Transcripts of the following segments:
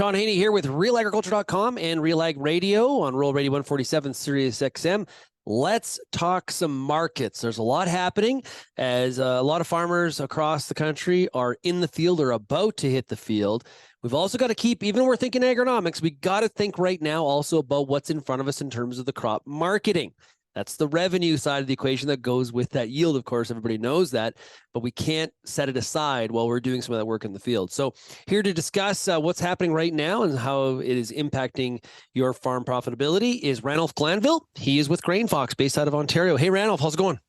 Sean Haney here with RealAgriculture.com and RealAg Radio on Rural Radio 147 Sirius XM. Let's talk some markets. There's a lot happening as a lot of farmers across the country are in the field or about to hit the field. We've also got to keep, even when we're thinking agronomics, we got to think right now also about what's in front of us in terms of the crop marketing. That's the revenue side of the equation that goes with that yield. Of course, everybody knows that, but we can't set it aside while we're doing some of that work in the field. So here to discuss what's happening right now and how it is impacting your farm profitability is Ranulf Glanville. He is with GrainFox based out of Ontario. Hey, Ranulf, how's it going?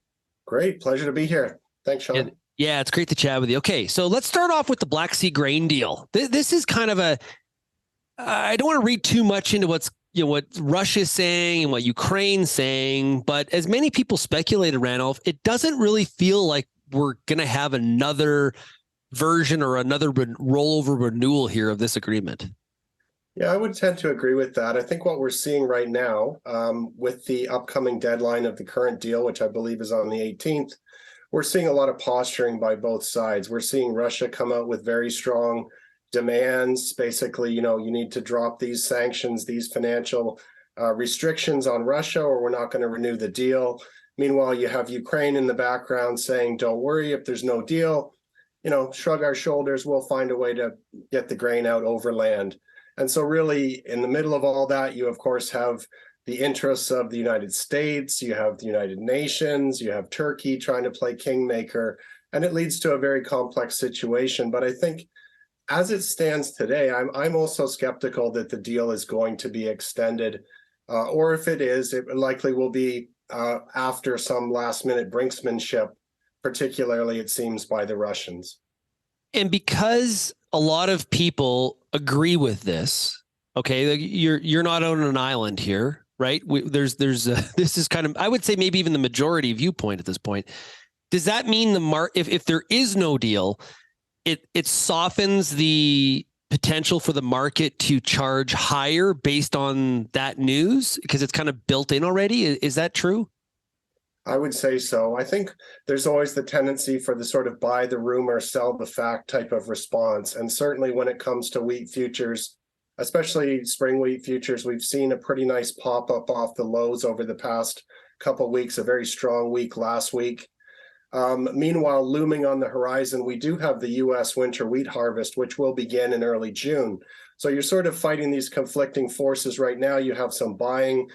Great. Pleasure to be here. Thanks, Sean. Yeah, it's great to chat with you. Okay, so let's start off with the Black Sea grain deal. This is kind of I don't want to read too much into what Russia's saying and what Ukraine's saying, but as many people speculated, Ranulf, it doesn't really feel like we're going to have another version or another rollover renewal here of this agreement. Yeah, I would tend to agree with that. I think what we're seeing right now with the upcoming deadline of the current deal, which I believe is on the 18th, we're seeing a lot of posturing by both sides. We're seeing Russia come out with very strong demands. Basically, you need to drop these sanctions, these financial restrictions on Russia, or we're not going to renew the deal. Meanwhile, you have Ukraine in the background saying, don't worry, if there's no deal, shrug our shoulders, we'll find a way to get the grain out overland. And so really, in the middle of all that, you, of course, have the interests of the United States, you have the United Nations, you have Turkey trying to play kingmaker, and it leads to a very complex situation. But I think as it stands today, I'm also skeptical that the deal is going to be extended, or if it is, it likely will be after some last-minute brinksmanship, particularly, it seems, by the Russians. And because a lot of people agree with this, okay, you're not on an island here, right? This is kind of, I would say, maybe even the majority viewpoint at this point. Does that mean if there is no deal, it softens the potential for the market to charge higher based on that news because it's kind of built in already? Is that true? I would say so. I think there's always the tendency for the sort of buy the rumor, sell the fact type of response. And certainly when it comes to wheat futures, especially spring wheat futures, we've seen a pretty nice pop up off the lows over the past couple of weeks, a very strong week last week. Meanwhile, looming on the horizon, we do have the U.S. winter wheat harvest, which will begin in early June. So you're sort of fighting these conflicting forces right now. You have some buying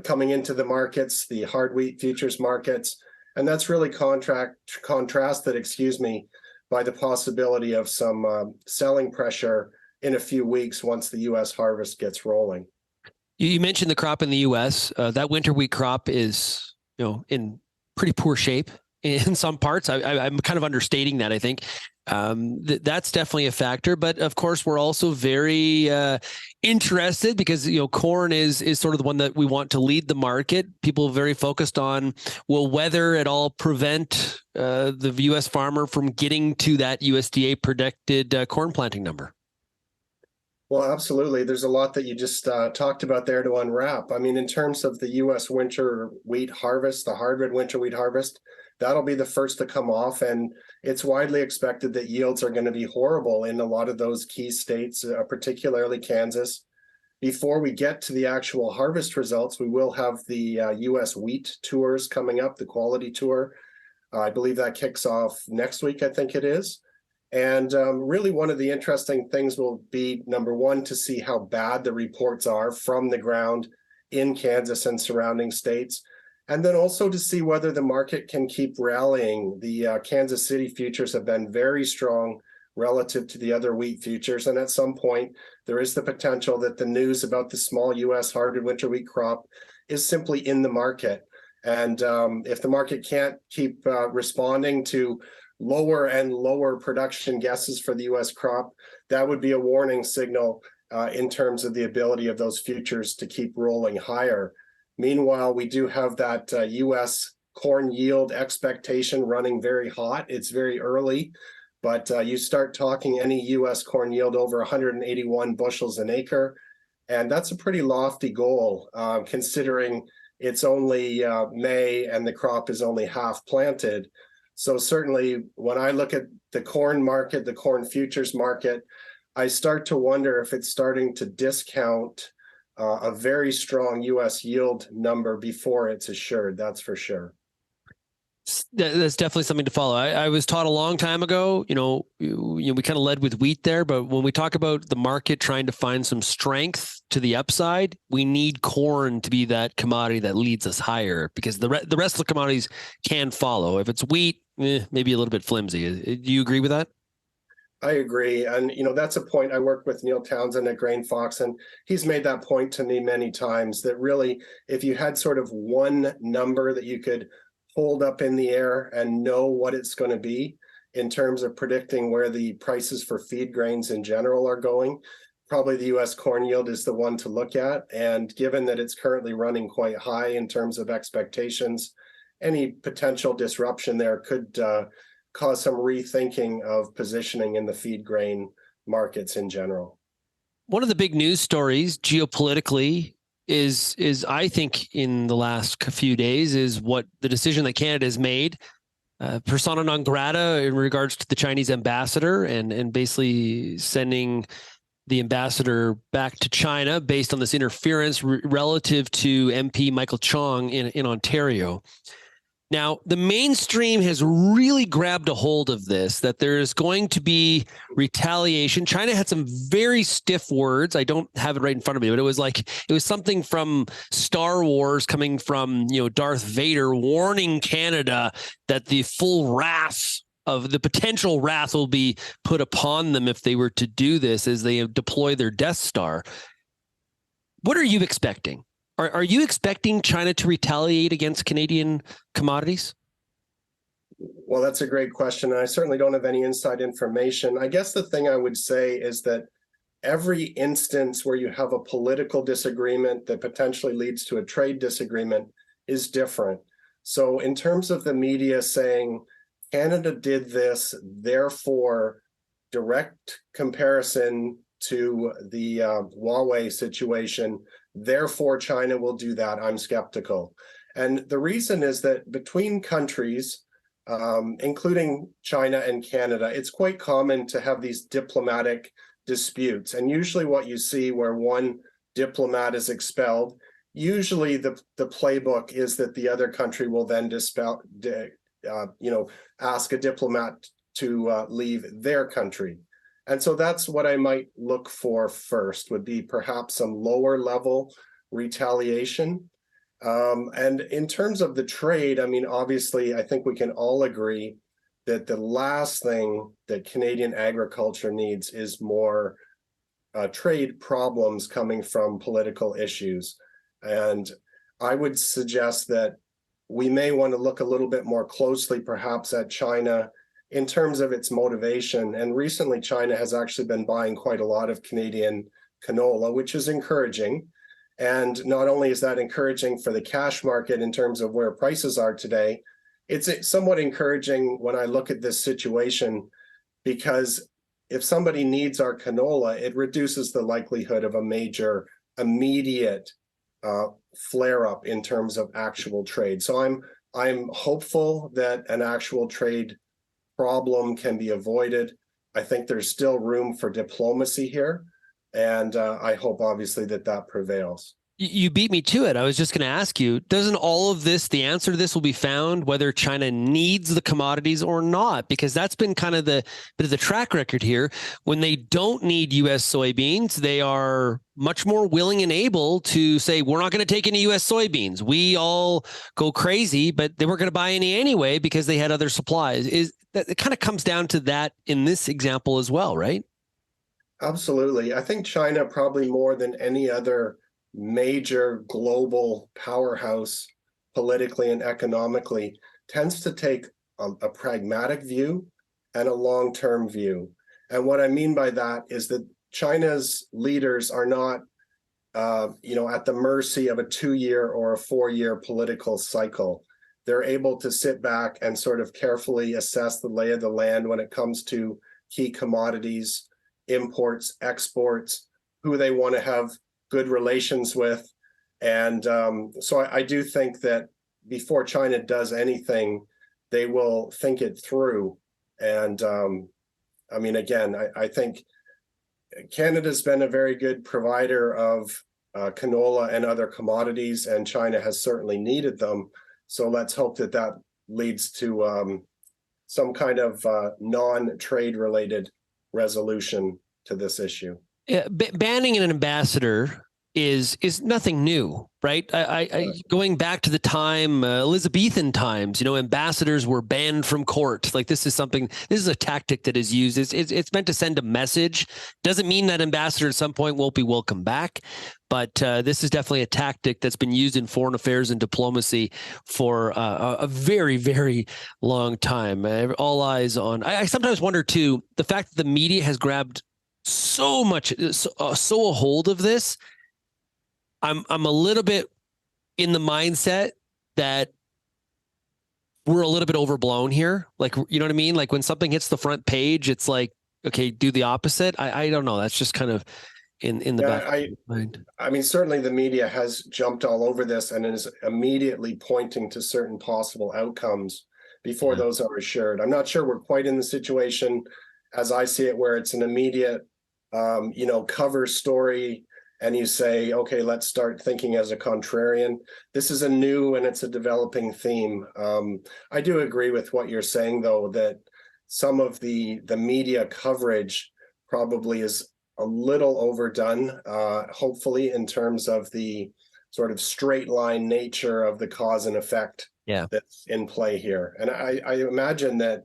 coming into the markets, the hard wheat futures markets, and that's really contrasted, by the possibility of some selling pressure in a few weeks once the U.S. harvest gets rolling. You mentioned the crop in the U.S. That winter wheat crop is, in pretty poor shape in some parts. I'm kind of understating that, I think. That's definitely a factor. But of course, we're also very interested because, corn is sort of the one that we want to lead the market. People are very focused on, will weather at all prevent the U.S. farmer from getting to that USDA predicted corn planting number? Well, absolutely. There's a lot that you just talked about there to unwrap. I mean, in terms of the U.S. winter wheat harvest, the hard red winter wheat harvest, that'll be the first to come off. And it's widely expected that yields are going to be horrible in a lot of those key states, particularly Kansas. Before we get to the actual harvest results, we will have the U.S. wheat tours coming up, the quality tour. I believe that kicks off next week, I think it is. And really one of the interesting things will be, number one, to see how bad the reports are from the ground in Kansas and surrounding states. And then also to see whether the market can keep rallying. The Kansas City futures have been very strong relative to the other wheat futures. And at some point, there is the potential that the news about the small U.S. hard winter wheat crop is simply in the market. And if the market can't keep responding to lower and lower production guesses for the U.S. crop, that would be a warning signal in terms of the ability of those futures to keep rolling higher. Meanwhile, we do have that U.S. corn yield expectation running very hot. It's very early, but you start talking any U.S. corn yield over 181 bushels an acre, and that's a pretty lofty goal, considering it's only May and the crop is only half planted. So certainly when I look at the corn market, the corn futures market, I start to wonder if it's starting to discount a very strong U.S. yield number before it's assured. That's for sure. That's definitely something to follow. I was taught a long time ago, we kind of led with wheat there, but when we talk about the market trying to find some strength to the upside, we need corn to be that commodity that leads us higher, because the rest of the commodities can follow. If it's wheat, maybe a little bit flimsy. Do you agree with that? I agree. And, that's a point. I work with Neil Townsend at GrainFox, and he's made that point to me many times, that really, if you had sort of one number that you could hold up in the air and know what it's going to be in terms of predicting where the prices for feed grains in general are going, probably the U.S. corn yield is the one to look at. And given that it's currently running quite high in terms of expectations, any potential disruption there could cause some rethinking of positioning in the feed grain markets in general. One of the big news stories geopolitically is I think in the last few days is what the decision that Canada has made, persona non grata in regards to the Chinese ambassador, and basically sending the ambassador back to China based on this interference relative to MP Michael Chong in Ontario. Now, the mainstream has really grabbed a hold of this, that there is going to be retaliation. China had some very stiff words. I don't have it right in front of me, but it was something from Star Wars coming from, Darth Vader warning Canada that the full wrath of the potential wrath will be put upon them if they were to do this as they deploy their Death Star. What are you expecting? Are you expecting China to retaliate against Canadian commodities? Well, that's a great question. And I certainly don't have any inside information. I guess the thing I would say is that every instance where you have a political disagreement that potentially leads to a trade disagreement is different. So in terms of the media saying Canada did this, therefore direct comparison to the Huawei situation, therefore China will do that, I'm skeptical. And the reason is that between countries, including China and Canada, it's quite common to have these diplomatic disputes. And usually what you see where one diplomat is expelled, usually the playbook is that the other country will then ask a diplomat to leave their country. And so that's what I might look for first, would be perhaps some lower level retaliation. And in terms of the trade, I mean, obviously, I think we can all agree that the last thing that Canadian agriculture needs is more trade problems coming from political issues. And I would suggest that we may want to look a little bit more closely, perhaps, at China in terms of its motivation. And recently, China has actually been buying quite a lot of Canadian canola, which is encouraging. And not only is that encouraging for the cash market in terms of where prices are today, it's somewhat encouraging when I look at this situation, because if somebody needs our canola, it reduces the likelihood of a major immediate flare-up in terms of actual trade. So I'm hopeful that an actual trade problem can be avoided. I think there's still room for diplomacy here, and I hope obviously that prevails. You beat me to it. I was just going to ask you, doesn't all of this, the answer to this will be found whether China needs the commodities or not? Because that's been kind of the bit of the track record here. When they don't need U.S. soybeans, they are much more willing and able to say, we're not going to take any U.S. soybeans. We all go crazy, but they weren't going to buy any anyway because they had other supplies. It kind of comes down to that in this example as well, right? Absolutely. I think China, probably more than any other major global powerhouse politically and economically, tends to take a pragmatic view and a long-term view. And what I mean by that is that China's leaders are not at the mercy of a 2-year or a 4-year political cycle. They're able to sit back and sort of carefully assess the lay of the land when it comes to key commodities, imports, exports, who they want to have good relations with. And so I do think that before China does anything, they will think it through. And I mean, again, I think Canada's been a very good provider of canola and other commodities, and China has certainly needed them. So let's hope that that leads to some kind of non-trade related resolution to this issue. Yeah, banning an ambassador is nothing new, right? I going back to the time Elizabethan times, ambassadors were banned from court. Like this is a tactic that is used. It's meant to send a message. Doesn't mean that ambassador at some point won't be welcome back, but this is definitely a tactic that's been used in foreign affairs and diplomacy for a very, very long time. All eyes on. I sometimes wonder too, the fact that the media has grabbed so a hold of this. I'm a little bit in the mindset that we're a little bit overblown here. Like, you know what I mean? Like when something hits the front page, it's like, okay, do the opposite. I don't know. That's just kind of in the back of my mind. I mean, certainly the media has jumped all over this and is immediately pointing to certain possible outcomes before those are assured. I'm not sure we're quite in the situation as I see it, where it's an immediate, cover story. And you say, okay, let's start thinking as a contrarian. This is a new and it's a developing theme. I do agree with what you're saying, though, that some of the media coverage probably is a little overdone, hopefully, in terms of the sort of straight line nature of the cause and effect that's in play here. And I imagine that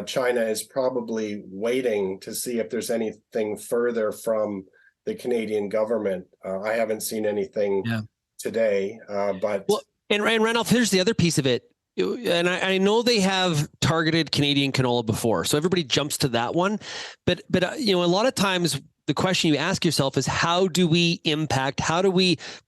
China is probably waiting to see if there's anything further from the Canadian government. I haven't seen anything today, but and Ranulf, here's the other piece of it. And I know they have targeted Canadian canola before, so everybody jumps to that one. But a lot of times the question you ask yourself is, how do we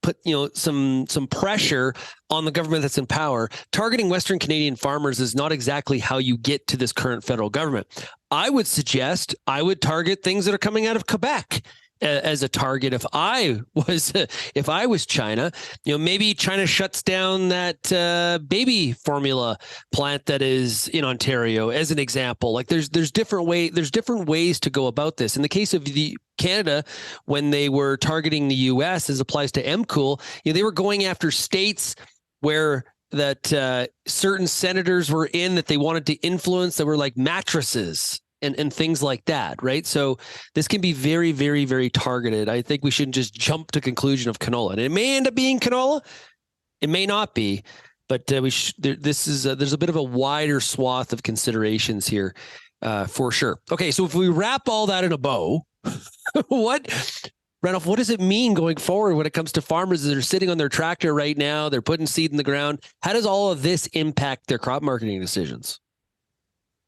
put some pressure on the government that's in power? Targeting Western Canadian farmers is not exactly how you get to this current federal government. I would suggest I would target things that are coming out of Quebec as a target. If I was China, maybe China shuts down that baby formula plant that is in Ontario, as an example. Like there's different ways to go about this. In the case of Canada, when they were targeting the U.S. as applies to MCOOL, they were going after states where that certain senators were in that they wanted to influence, that were like mattresses and things like that, right? So this can be very, very, very targeted. I think we shouldn't just jump to conclusion of canola. And it may end up being canola, it may not be, but there's a bit of a wider swath of considerations here, for sure. Okay, so if we wrap all that in a bow, Ranulf, what does it mean going forward when it comes to farmers that are sitting on their tractor right now? They're putting seed in the ground. How does all of this impact their crop marketing decisions?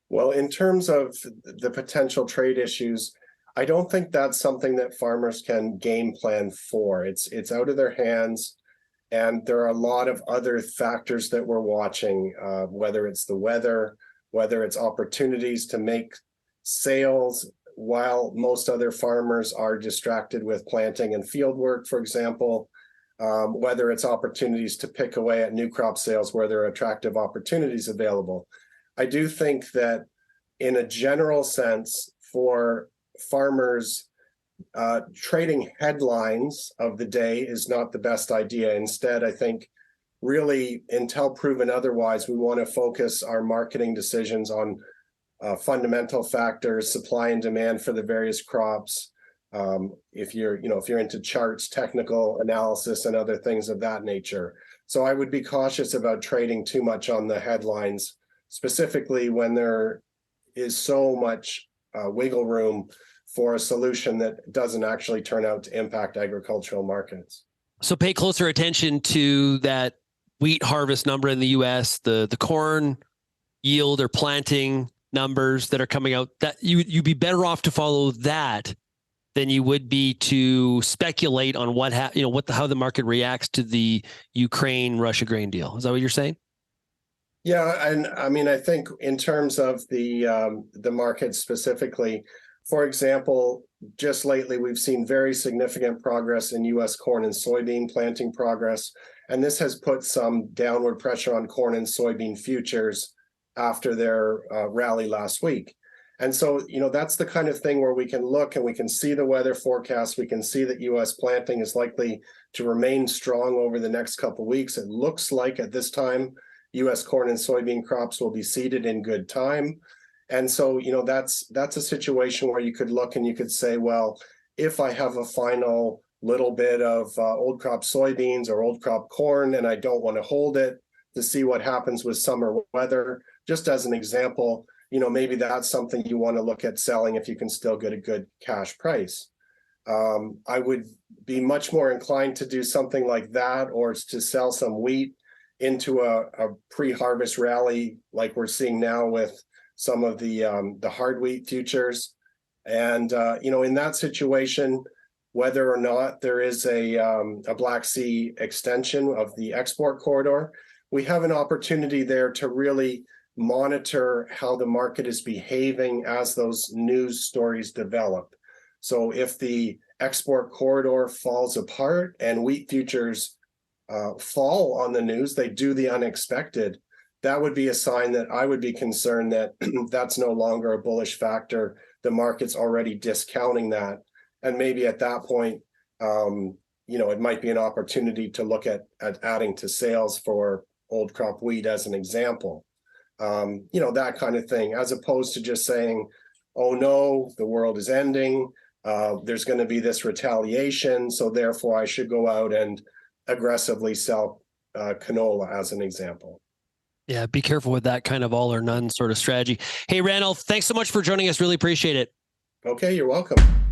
Well, in terms of the potential trade issues, I don't think that's something that farmers can game plan for. It's out of their hands, and there are a lot of other factors that we're watching, whether it's the weather, whether it's opportunities to make sales while most other farmers are distracted with planting and field work, for example, whether it's opportunities to pick away at new crop sales where there are attractive opportunities available. I do think that in a general sense, for farmers, trading headlines of the day is not the best idea. Instead, I think really, until proven otherwise, we want to focus our marketing decisions on fundamental factors, supply and demand for the various crops. If you're into charts, technical analysis, and other things of that nature. So I would be cautious about trading too much on the headlines, specifically when there is so much wiggle room for a solution that doesn't actually turn out to impact agricultural markets. So pay closer attention to that wheat harvest number in the U.S., the corn yield or planting numbers that are coming out. That you'd be better off to follow that than you would be to speculate on how the market reacts to the Ukraine-Russia grain deal. Is that what you're saying? Yeah, and I mean, I think in terms of the market specifically, for example, just lately we've seen very significant progress in U.S. corn and soybean planting progress, and this has put some downward pressure on corn and soybean futures after their rally last week. And so, that's the kind of thing where we can look and we can see the weather forecast. We can see that U.S. planting is likely to remain strong over the next couple of weeks. It looks like at this time, U.S. corn and soybean crops will be seeded in good time. And so, that's a situation where you could look and you could say, well, if I have a final little bit of old crop soybeans or old crop corn and I don't want to hold it to see what happens with summer weather, just as an example, maybe that's something you want to look at selling if you can still get a good cash price. I would be much more inclined to do something like that, or to sell some wheat into a pre-harvest rally like we're seeing now with some of the hard wheat futures. And, in that situation, whether or not there is a Black Sea extension of the export corridor, we have an opportunity there to really monitor how the market is behaving as those news stories develop. So if the export corridor falls apart and wheat futures fall on the news, they do the unexpected, that would be a sign that I would be concerned that that's no longer a bullish factor. The market's already discounting that. And maybe at that point, it might be an opportunity to look at adding to sales for old crop wheat as an example. That kind of thing, as opposed to just saying, oh no, the world is ending. There's going to be this retaliation. So therefore I should go out and aggressively sell canola as an example. Yeah, be careful with that kind of all or none sort of strategy. Hey, Ranulf, thanks so much for joining us. Really appreciate it. Okay, you're welcome.